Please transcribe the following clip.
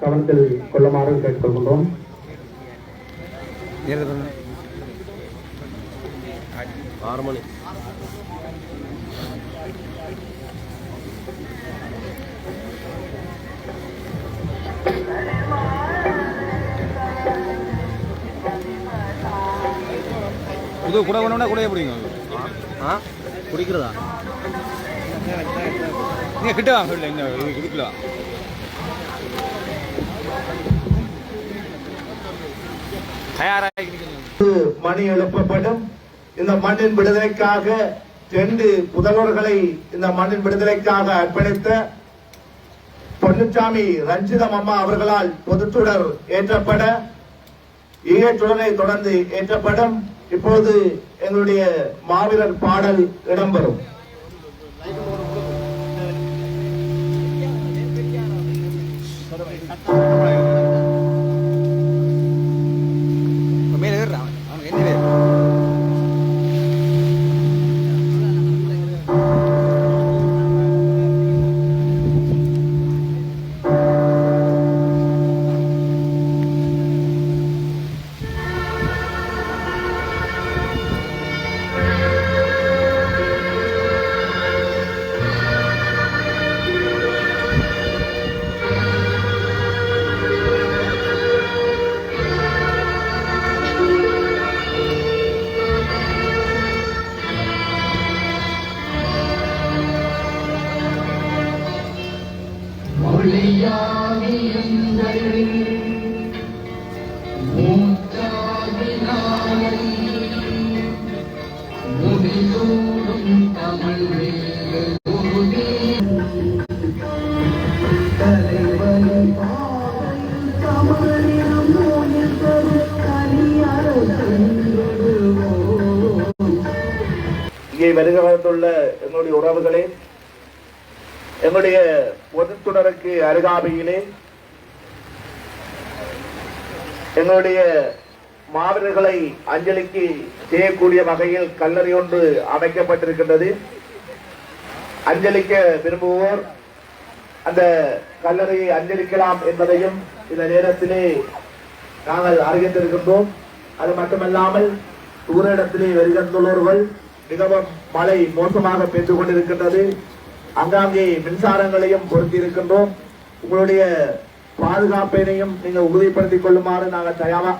கவனத்தில் கொள்ளுமாறு கேட்டுக்கொள்கின்றோம். இது கூட வேணும்னா கூட பிடிங்க. குடிக்கிறதா நீங்க கிட்ட வாங்க. இல்லை இது குடிக்கலாம். மணி எழுப்பப்படும். இந்த மண்ணின் விடுதலைக்காக 2 புதல்வர்களை இந்த மண்ணின் விடுதலைக்காக அர்ப்பணித்த பொன்னுச்சாமி ரஞ்சிதம் அம்மா அவர்களால் பொதுச்சுடர் ஏற்றப்பட ஈகச்சுடரை தொடர்ந்து ஏற்றப்படும். இப்போது எங்களுடைய மாவீரர் பாடல் இடம்பெறும். இங்கே வருகை வந்துள்ள எங்களுடைய உறவுகளே, எங்களுடைய பொதுத்துடருக்கு அருகாமையிலே எங்களுடைய மாவீரர்களை அஞ்சலிக்கு செய்யக்கூடிய வகையில் கல்லறை ஒன்று அமைக்கப்பட்டிருக்கின்றது. அஞ்சலிக்க விரும்புவோர் அந்த கல்லறையை அஞ்சலிக்கலாம் என்பதையும் இந்த நேரத்திலே நாங்கள் அறிவித்திருக்கின்றோம். அது மட்டுமல்லாமல் தூர இடத்திலே வருகின்றவர்கள் மிகவும் மழை மோசமாக பெற்றுக் கொண்டிருக்கின்றது. அங்காங்கே மின்சாரங்களையும் பொருத்தி இருக்கின்றோம். உங்களுடைய பாதுகாப்பினையும் நீங்கள் உறுதிப்படுத்திக் கொள்ளுமாறு நாங்கள் தயாராக